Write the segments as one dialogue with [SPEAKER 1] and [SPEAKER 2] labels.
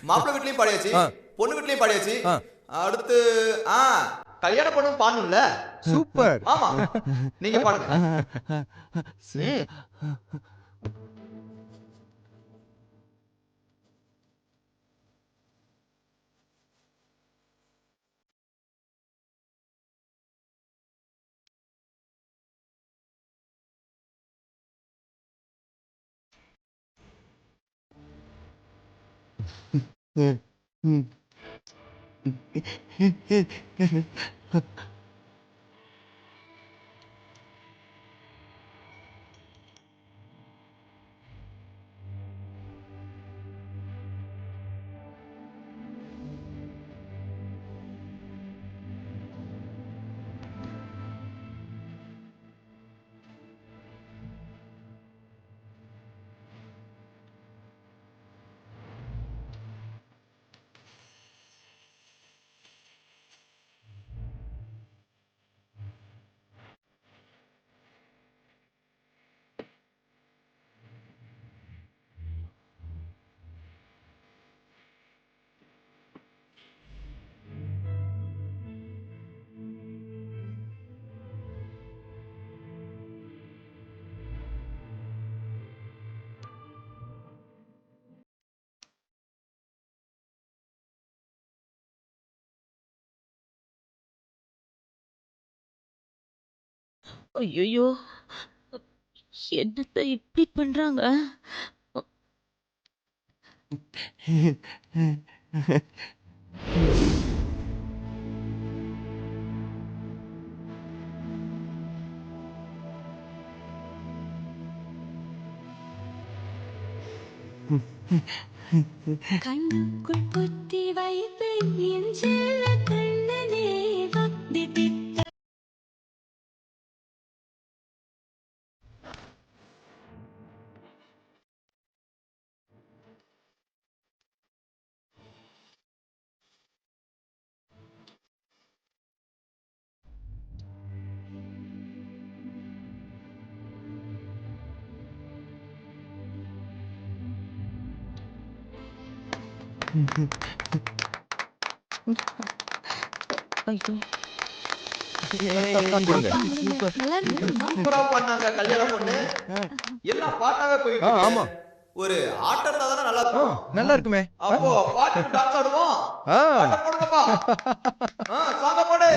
[SPEAKER 1] மாப்பிள்ளை வீட்லயும் பாடியாச்சு, பொண்ணு வீட்லயும் பாடியாச்சு. அடுத்து கல்யாண பொண்ணு பாடணும்ல.
[SPEAKER 2] சூப்பர்.
[SPEAKER 1] ஆமா, நீங்க பாடுங்க.
[SPEAKER 3] ஐயோ! என்னத்த இப்படி பண்றாங்க?
[SPEAKER 4] கண்ணுக்குள் குத்தி வைப்பேன் என் செல்ல கண்ணனே வந்தித்தி.
[SPEAKER 3] ஐயோ!
[SPEAKER 1] சூப்பரா பாடினாங்க கல்யாண பொண்ணு. எல்லாம் பாட்டாவே போயிட்டு இருக்கு.
[SPEAKER 2] ஆமா.
[SPEAKER 1] ஒரு ஆட்டம் இருந்தா தானே நல்லா இருக்கும்.
[SPEAKER 2] நல்லா இருக்குமே.
[SPEAKER 1] அப்போ பாட்டுக்கு டான்ஸ் ஆடுவோம்.
[SPEAKER 2] ஆ.
[SPEAKER 1] பாட்டை போடுங்கப்பா. சாங்க போடு.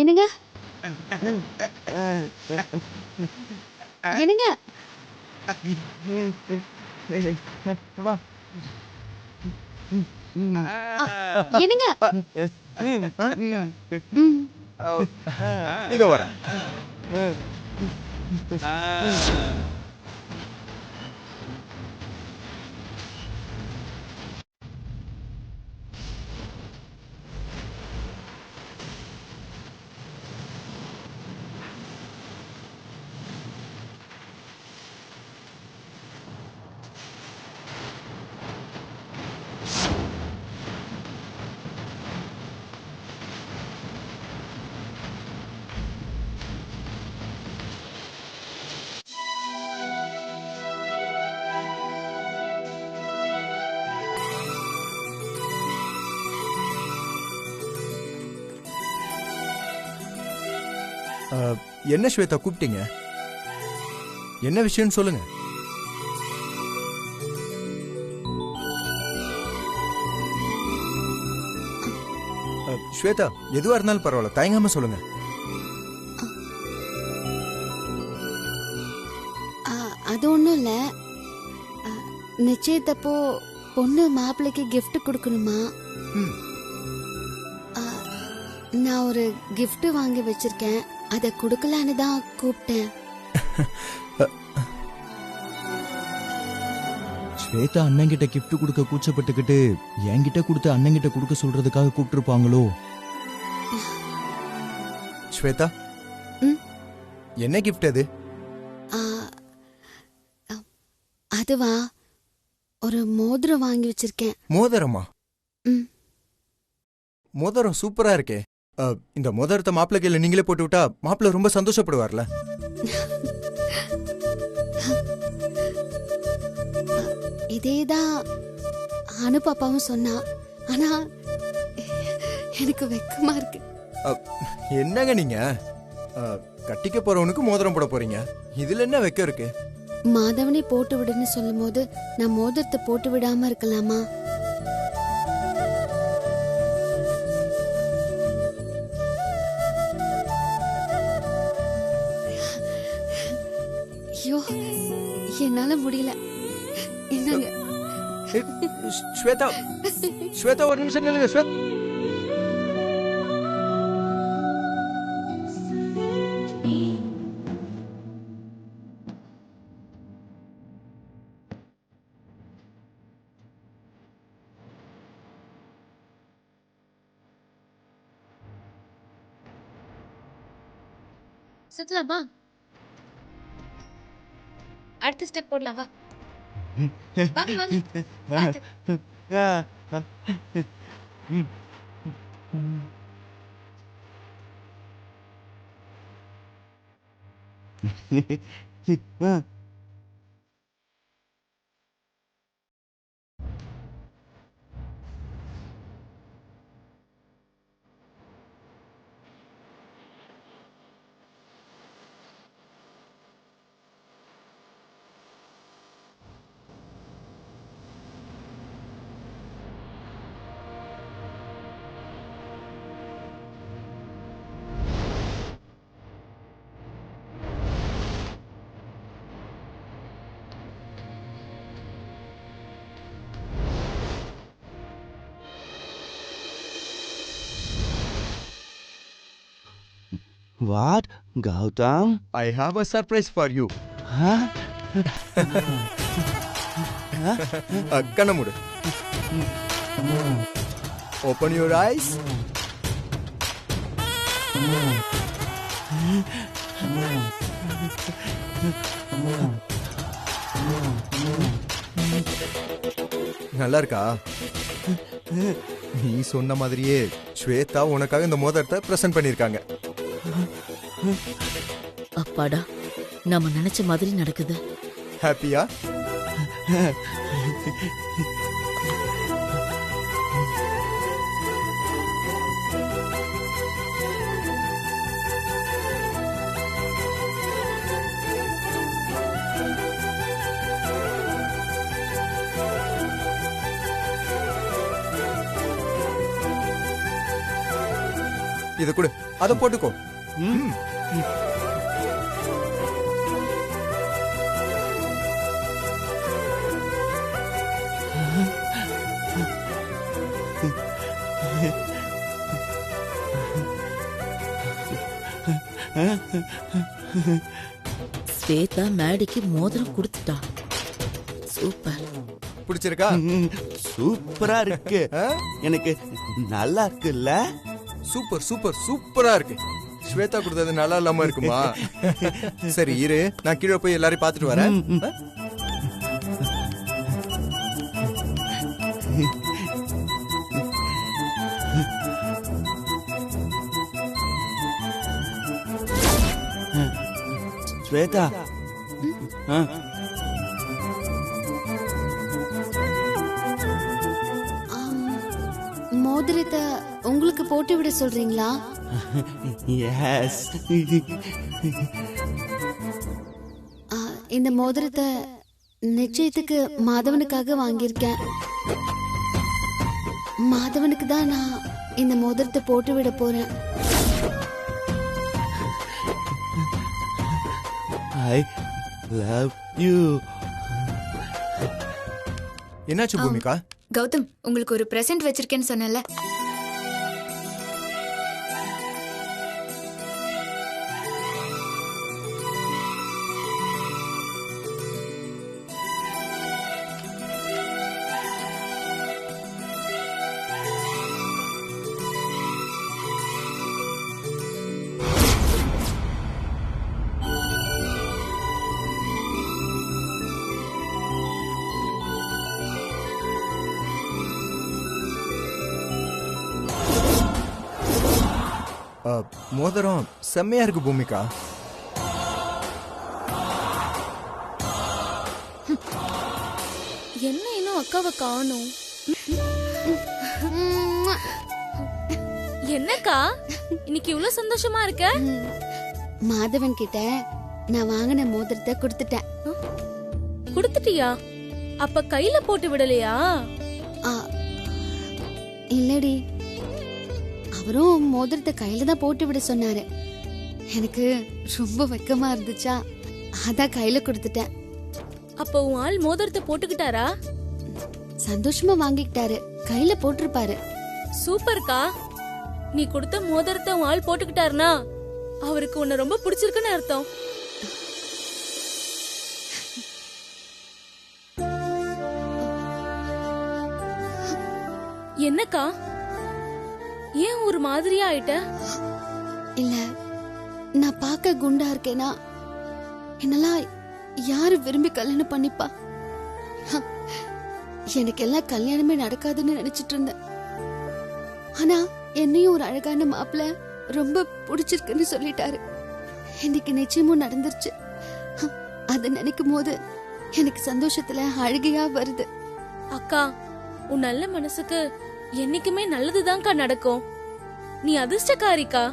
[SPEAKER 4] என்னங்க என்னங்க
[SPEAKER 2] வா.
[SPEAKER 4] என்னங்க
[SPEAKER 2] இதோ வரேன். என்ன ஸ்வேதா கூப்பிட்டீங்க? என்ன விஷயம்னு சொல்லுங்க. ஸ்வேதா, எதுவா இருந்தாலும் பரவாயில்ல, தயங்காம சொல்லுங்க.
[SPEAKER 4] அது ஒண்ணும் இல்ல. நிச்சயத்தப்போ பொண்ணு மாப்பிள்ளைக்கு gift கொடுக்கணுமா? நான் ஒரு gift வாங்கி வச்சிருக்கேன், அதை கொடுக்கலான்னு தான் கூப்பிட்டேன்.
[SPEAKER 2] ஸ்வேதா அண்ணங்கிட்ட gift கொடுக்க கூச்சப்பட்டுக்கிட்டு என்கிட்ட கொடுத்து அண்ணங்கிட்ட கொடுக்க சொல்றதுக்காக கூப்பிட்டுருப்பாங்களோ? ஸ்வேதா,
[SPEAKER 4] ம்?
[SPEAKER 2] என்ன gift அது?
[SPEAKER 4] ஆ, அதுவா, ஒரு மோதிரம் வாங்கி வச்சிருக்கேன்.
[SPEAKER 2] மோதிரமா?
[SPEAKER 4] ம்.
[SPEAKER 2] மோதிரம் சூப்பரா இருக்கே. இந்த மோதிரத்தை மாப்பிள்ளை கையில நீங்களே போட்டு விட்டா மாப்பிள்ளை ரொம்ப சந்தோஷப்படுவார்ல.
[SPEAKER 4] இதேதான் அனு பாப்பாவும் சொன்னா. ஆனா எனக்கு வெக்கமா இருக்கு.
[SPEAKER 2] என்னங்க நீங்க? கட்டிக்க போறவனுக்கு மோதிரம் போட போறீங்க, இதுல என்ன வெக்கம் இருக்கு?
[SPEAKER 4] மாதவனே போட்டு விடுன்னு சொல்லும் போது நான் மோதிரத்தை போட்டு விடாம இருக்கலாமா? ஐயோ, என்னால முடியல. என்னங்க
[SPEAKER 2] ஸ்வேதா, ஸ்வேதா ஒரு நிமிஷம் நில்லுங்க. ஸ்வேதா,
[SPEAKER 5] சுத்தலாமா? அடுத்த ஸ்டெப் போடலாம் வா. வாங்க வாங்க. பார்த்து.
[SPEAKER 6] What, Gautam?
[SPEAKER 2] I have a surprise for you.
[SPEAKER 6] Huh?
[SPEAKER 2] கண்ண மூடு. Open your eyes. நல்லா இருக்கா? நீ சொன்ன மாதிரியே ஸ்வேதா உனக்காக இந்த மோதிரத்தை பிரசன்ட் பண்ணிருக்காங்க.
[SPEAKER 3] அப்பாடா, நாம நினைச்ச மாதிரி நடக்குது.
[SPEAKER 2] ஹாப்பியா? இத கொடு, அத போட்டுக்கோ.
[SPEAKER 3] ஸ்வேதா மேடிக்கு மோதிரம் கொடுத்துட்டா. சூப்பர்.
[SPEAKER 2] பிடிச்சிருக்கா?
[SPEAKER 6] சூப்பரா இருக்கு. எனக்கு நல்லா இருக்குல்ல?
[SPEAKER 2] சூப்பர் சூப்பர் சூப்பரா இருக்கு. ஸ்வேதா கொடுத்தது நல்லா இல்லாம இருக்குமா? சரி இரு, நான் கீழே போய் எல்லாரையும் பார்த்துட்டு வரேன்.
[SPEAKER 6] ஸ்வேதா,
[SPEAKER 4] மோதிரத்தை உங்களுக்கு போட்டு விட சொல்றீங்களா?
[SPEAKER 6] எஸ்.
[SPEAKER 4] இந்த மோதிரத்தை நிச்சயத்துக்கு மாதவனுக்காக வாங்கியிருக்கேன். மாதவனுக்கு தான் நான் இந்த மோதிரத்தை போட்டு விட போறேன்.
[SPEAKER 6] I love you.
[SPEAKER 2] என்னாச்சு பூமிகா?
[SPEAKER 7] கௌதம், உங்களுக்கு ஒரு பிரசன்ட் வச்சிருக்கேன்னு சொன்னல.
[SPEAKER 2] மோதிரம் செம்மையா இருக்கு பூமிகா.
[SPEAKER 8] என்ன இன்னும் அக்காவை காணோம்? என்னக்கா இன்னைக்கு இவ்வளவு சந்தோஷமா இருக்க?
[SPEAKER 4] மாதவன் கிட்ட நான் வாங்கின மோதிரத்தை கொடுத்துட்டேன்.
[SPEAKER 8] குடுத்துட்டியா? அப்ப கையில போட்டு விடலையா?
[SPEAKER 4] ஆ, இல்லடி, அவரும் மோதிரத்தை கையில தான் போட்டு விட சொன்னாரு. எனக்கு ரொம்ப வெக்கமா இருந்துச்சா, அதான் கையில கொடுத்துட்டேன்.
[SPEAKER 8] அப்ப உன் ஆள் மோதிரத்தை போட்டுக்கிட்டாரா?
[SPEAKER 4] சந்தோஷமா வாங்கிக்கிட்டாரு, கையில போட்டிருப்பாரு.
[SPEAKER 8] சூப்பர்க்கா. நீ கொடுத்த மோதிரத்தை உன் ஆள் போட்டுக்கிட்டாருனா அவருக்கு உன்னை ரொம்ப பிடிச்சிருக்குன்னு அர்த்தம். என்னக்கா ஏன் ஒரு மாதிரியா ஆயிட்ட?
[SPEAKER 4] இல்ல, நான் பார்க்க குண்டா இருக்கேனா, என்னெல்லாம் யாரு விரும்பி கல்யாணம் பண்ணிப்பா? எனக்கு எல்லாம் கல்யாணமே நடக்காதுன்னு நினைச்சிட்டு இருந்தேன். ஆனா என்னையும் ஒரு அழகான மாப்பிள்ள ரொம்ப பிடிச்சிருக்குன்னு சொல்லிட்டாரு. இன்னைக்கு நிச்சயமும் நடந்துருச்சு. அத நினைக்கும் போது எனக்கு சந்தோஷத்துல அழுகையா வருது.
[SPEAKER 8] அக்கா, உன் நல்ல மனசுக்கு என்னைக்குமே நல்லதுதான்க்கா நடக்கும். நீ அதிர்ஷ்டக்காரிக்கா.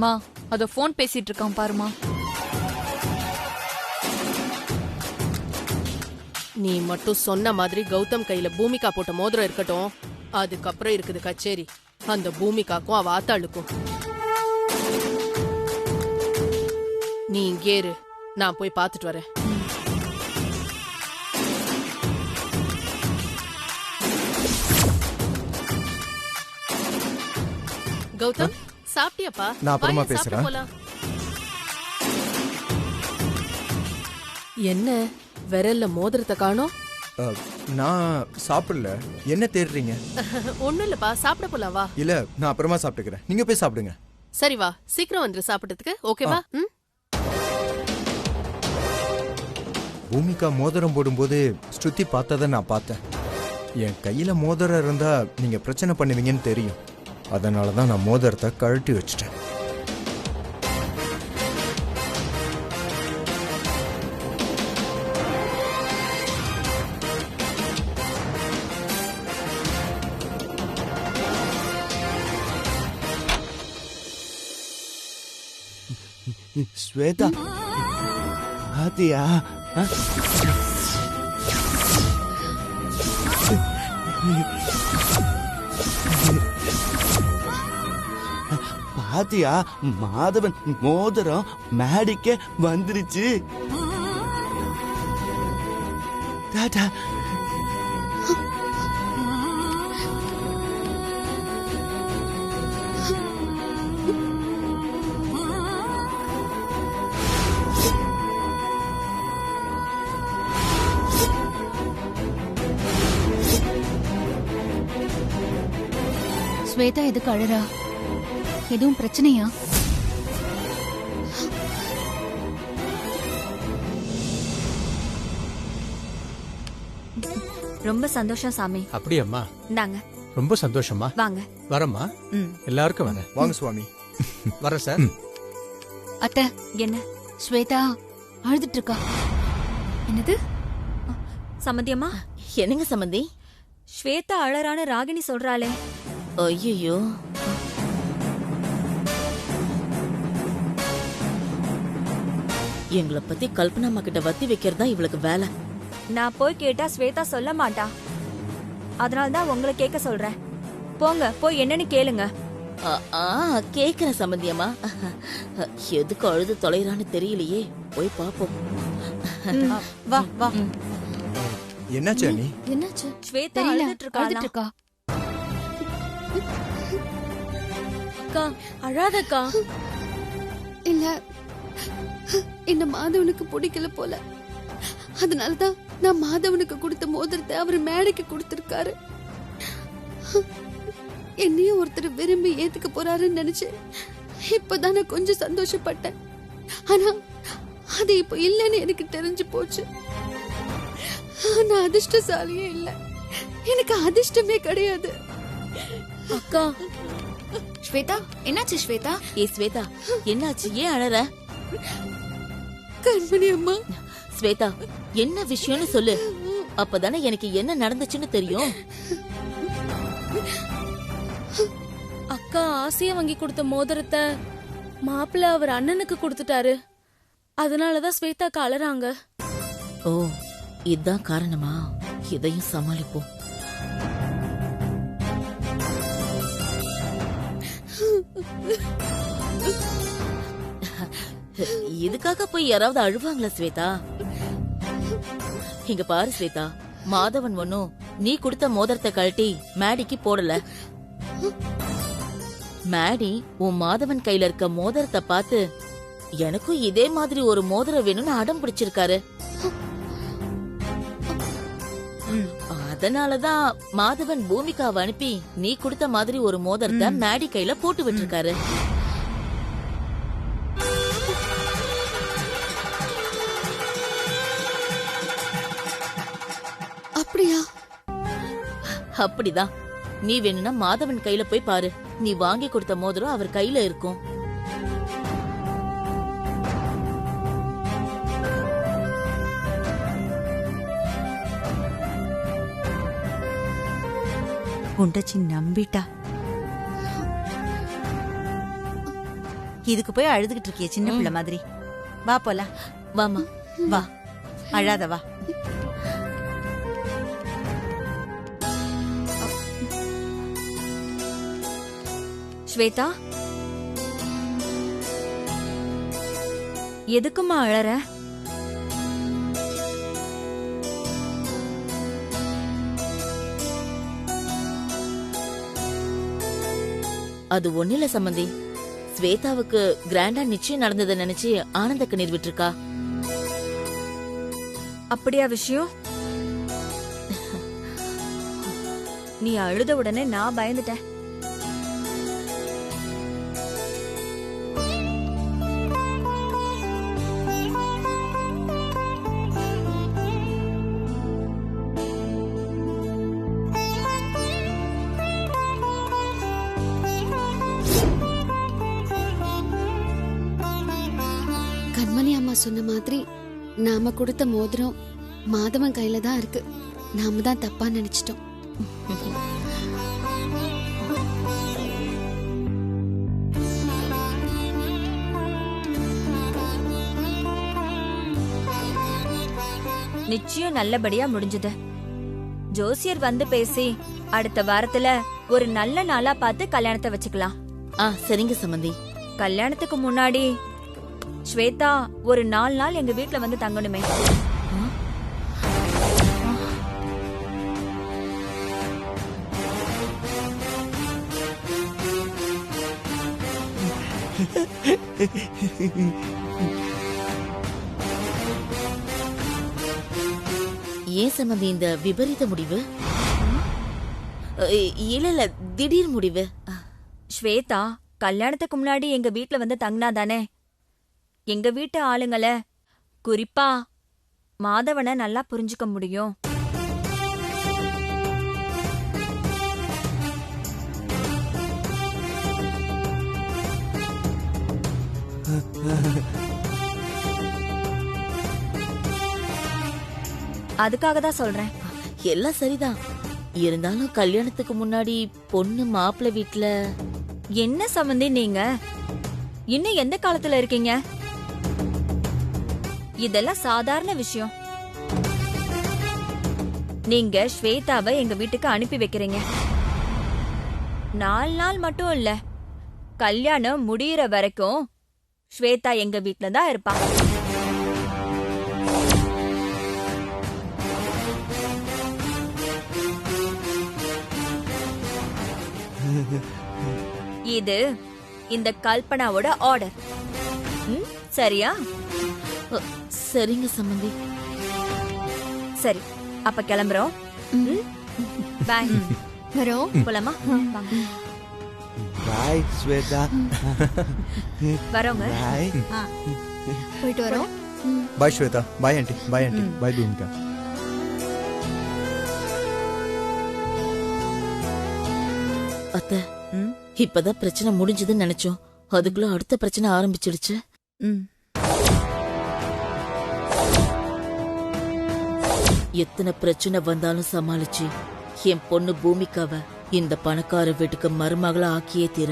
[SPEAKER 9] மா, அத போன் பேசிட்டு இருக்கான் பாருமா.
[SPEAKER 10] நீ மட்டும் சொன்ன மாதிரி கௌதம் கையில பூமிகா போட்ட மோதிரம் இருக்கட்டும். அதுக்கப்புறம் இருக்குது கச்சேரி. அந்த பூமிகாக்கும் அவ ஆத்தாளுக்கும். நீ இங்கே இரு, நான் போய் பார்த்துட்டு வரேன். கௌதம், சாப்பிட்டியாப்பா?
[SPEAKER 2] நான் அப்புறமா
[SPEAKER 10] வாயா, சாப்பிட்டு
[SPEAKER 2] பேசுறேன்.
[SPEAKER 10] போலாம். என்ன விரல்ல மோதிரத்தை காணோம்?
[SPEAKER 2] நான் சாப்பிடல. என்ன தேடுறீங்க?
[SPEAKER 10] ஒண்ணும் இல்லப்பா, சாப்பிட போலாம் வா.
[SPEAKER 2] இல்ல, நான் அப்புறமா சாப்பிட்டுக்கிறேன். நீங்க போய் சாப்பிடுங்க.
[SPEAKER 10] சரி வா, சீக்கிரம் வந்துரு சாப்பிட்டதுக்கு. ஓகேவா? ம்.
[SPEAKER 2] பூமிகா மோதிரம் போடும்போது ஸ்ருதி பார்த்ததை நான் பார்த்தேன். என் கையில மோதிரம் இருந்தா நீங்க பிரச்சனை பண்ணுவீங்கன்னு தெரியும். அதனாலதான் நான் மோதிரத்தை கழட்டி வச்சுட்டேன்.
[SPEAKER 6] ஸ்வேதா, பாத்தியா? பாத்தியா, மாதவன் மோதிரம் மேடிக்க வந்துருச்சு. டாடா.
[SPEAKER 7] ஸ்வேதா எதுக்கு அழறா? எதுவும் பிரச்சனையா?
[SPEAKER 9] ரொம்ப சந்தோஷம் சாமி.
[SPEAKER 11] அப்படியம்மா,
[SPEAKER 9] இந்தாங்க.
[SPEAKER 11] ரொம்ப சந்தோஷமா.
[SPEAKER 9] வாங்க.
[SPEAKER 11] வரம்மா. எல்லாருக்கும் வரேன்.
[SPEAKER 2] வாங்க சுவாமி.
[SPEAKER 11] வர சார்.
[SPEAKER 7] அத்தை,
[SPEAKER 9] என்ன
[SPEAKER 7] ஸ்வேதா அழுதுட்டு இருக்கா.
[SPEAKER 9] என்னது? சம்மந்தியம்மா,
[SPEAKER 3] என்னங்க சம்பந்தி?
[SPEAKER 9] ஸ்வேதா அழறான ராகினி சொல்றாளே.
[SPEAKER 3] ஐயோ, எங்களை பத்தி கல்பனா அம்மா கிட்ட வத்தி வைக்கிறதா இவளுக்கு வேலை.
[SPEAKER 9] நான் போய் கேட்டா ஸ்வேதா சொல்ல மாட்டா. அதனாலதான் உங்களை கேட்க சொல்றேன். போங்க, போய் என்னன்னு கேளுங்க.
[SPEAKER 3] கேக்குறேன் சம்பந்தியம்மா. எதுக்கு அழுது தொலைறான்னு தெரியலையே, போய் பாப்போம்.
[SPEAKER 9] வா வா.
[SPEAKER 2] என்னாச்சு அண்ணி?
[SPEAKER 8] என்னாச்சு?
[SPEAKER 9] ஸ்வேதா
[SPEAKER 7] தெரியல,
[SPEAKER 9] அழுதுட்டு
[SPEAKER 7] அழுதுட்டு
[SPEAKER 9] இருக்கா.
[SPEAKER 7] இருக்கா.
[SPEAKER 8] அக்கா அழாதக்கா.
[SPEAKER 4] இல்ல, இந்த மாதவனுக்கு பிடிக்கல போல. அதனாலதான் நான் மாதவனுக்கு கொடுத்த மோதிரத்தை அவர் மேடைக்கு கொடுத்திருக்காரு. என்னையும் ஒருத்தர் விரும்பி ஏத்துக்க போறாருன்னு நினைச்சு இப்பதான் நான் கொஞ்சம் சந்தோஷப்பட்டேன். ஆனா அது இப்ப இல்லைன்னு எனக்கு தெரிஞ்சு போச்சு. நான் அதிர்ஷ்டசாலியே இல்ல, எனக்கு அதிர்ஷ்டமே கிடையாது.
[SPEAKER 8] அக்கா
[SPEAKER 5] ஸ்வேதா, என்னாச்சு ஸ்வேதா?
[SPEAKER 3] ஏ ஸ்வேதா, என்னாச்சு? ஏன் அழற?
[SPEAKER 4] கண்மணி அம்மா.
[SPEAKER 3] ஸ்வேதா, என்ன விஷயம்னு சொல்லு, அப்பதானே எனக்கு என்ன நடந்துச்சுன்னு தெரியும்.
[SPEAKER 8] அக்கா ஆசையா வாங்கி கொடுத்த மோதிரத்தை மாப்பிள்ள அவர் அண்ணனுக்கு கொடுத்துட்டாரு. அதனாலதான் ஸ்வேதாக்கு அழறாங்க.
[SPEAKER 3] ஓ, இதுதான் காரணமா? இதையும் சமாளிப்போம். இதுக்காக போய் யாராவது அழுவாங்களா ஸ்வேதா? இங்க பாரு ஸ்வேதா, மாதவன் ஒன்னும் நீ கொடுத்த மோதிரத்தை கழட்டி மேடிக்கு போடல. மேடி உன் மாதவன் கையில இருக்க மோதிரத்தை பார்த்து எனக்கும் இதே மாதிரி ஒரு மோதிரம் வேணும்னு அடம் பிடிச்சிருக்காரு. அதனாலதான் மாதவன் பூமிகாவை அனுப்பி நீ கொடுத்த மாதிரி ஒரு மோதிரத்தை மேடி கையில போட்டு விட்டுருக்காரு.
[SPEAKER 4] அப்படியா?
[SPEAKER 3] அப்படிதான். நீ வேணும்னா மாதவன் கையில போய் பாரு, நீ வாங்கி கொடுத்த மோதிரம் அவர் கையில இருக்கும்.
[SPEAKER 12] குண்டச்சி நம்பிட்டா. இதுக்கு போய் அழுதுகிட்டு இருக்கிய சின்ன பிள்ளை மாதிரி. வா போலாம்.
[SPEAKER 3] வாமா,
[SPEAKER 12] வா, அழாத வா.
[SPEAKER 9] ஸ்வேதா, எதுக்குமா அழற?
[SPEAKER 3] அது ஒண்ணுல சம்பந்தி, ஸ்வேதாவுக்கு கிராண்டா நிச்சயம் நடந்ததை நினைச்சு ஆனந்த கண்ணீர் விட்டுருக்கா.
[SPEAKER 9] அப்படியா விஷயம்? நீ அழுத உடனே நான் பயந்துட்டேன்.
[SPEAKER 4] கண்மணி அம்மா சொன்ன மாதிரி நாம கொடுத்த மோதிரம் மாதவன் கையில தான் இருக்கு. நாம தான் தப்பா நினைச்சிட்டோம்.
[SPEAKER 9] நிச்சயம் நல்லபடியா முடிஞ்சது. ஜோசியர் வந்து பேசி அடுத்த வாரத்துல ஒரு நல்ல நாளா பார்த்து கல்யாணத்தை வச்சுக்கலாம்.
[SPEAKER 3] சரிங்க சம்பந்தி.
[SPEAKER 9] கல்யாணத்துக்கு முன்னாடி ஸ்வேதா ஒரு 4 நாள் எங்க வீட்ல வந்து தங்கணுமே.
[SPEAKER 3] ஏன் சம்பந்தி இந்த விபரீத முடிவு? இல்ல திடீர் முடிவு.
[SPEAKER 9] ஸ்வேதா கல்யாணத்துக்கு முன்னாடி எங்க வீட்ல வந்து தங்கினாதானே எங்க வீட்டு ஆளுங்கள, குறிப்பா மாதவனை நல்லா புரிஞ்சுக்க முடியும். அதுக்காக தான் சொல்றேன்.
[SPEAKER 3] எல்லாம் சரிதான். இருந்தாலும் கல்யாணத்துக்கு முன்னாடி பொண்ணு மாப்பிள்ளை வீட்ல
[SPEAKER 9] என்ன சம்பந்தி நீங்க? இன்னும் எந்த காலத்துல இருக்கீங்க? இதெல்லாம் சாதாரண விஷயம். நீங்க ஸ்வேதாவை எங்க வீட்டுக்கு அனுப்பி வைக்கிறீங்க. 4 நாள் மட்டும் இல்ல, கல்யாணம் முடியற வரைக்கும் ஸ்வேதா எங்க வீட்ல தான் இருப்பா. இது இந்த கல்பனாவோட ஆர்டர். சரியா?
[SPEAKER 3] சரிங்க சம்பந்தி.
[SPEAKER 9] சரி, அப்ப கிளம்புறோம். பாய். வரோம். போலாமா?
[SPEAKER 6] பாய் ஸ்வேதா.
[SPEAKER 9] வரோங்க.
[SPEAKER 6] பாய்.
[SPEAKER 4] போயிட்டு வரோம்.
[SPEAKER 2] Bye Shweta. Bye aunty. Bye aunty. Bye Bhoomika.
[SPEAKER 3] அத்தை இப்பதான் பிரச்சனை முடிஞ்சதுன்னு நினைச்சோம், அதுக்குள்ள அடுத்த பிரச்சனை ஆரம்பிச்சிடுச்சு. எத்தனை பிரச்சனை வந்தாலும் சமாளிச்சு என் பொண்ணு பூமிக்காவ இந்த பணக்கார வீட்டுக்கு மருமகளா ஆக்கியே தீருவேன்.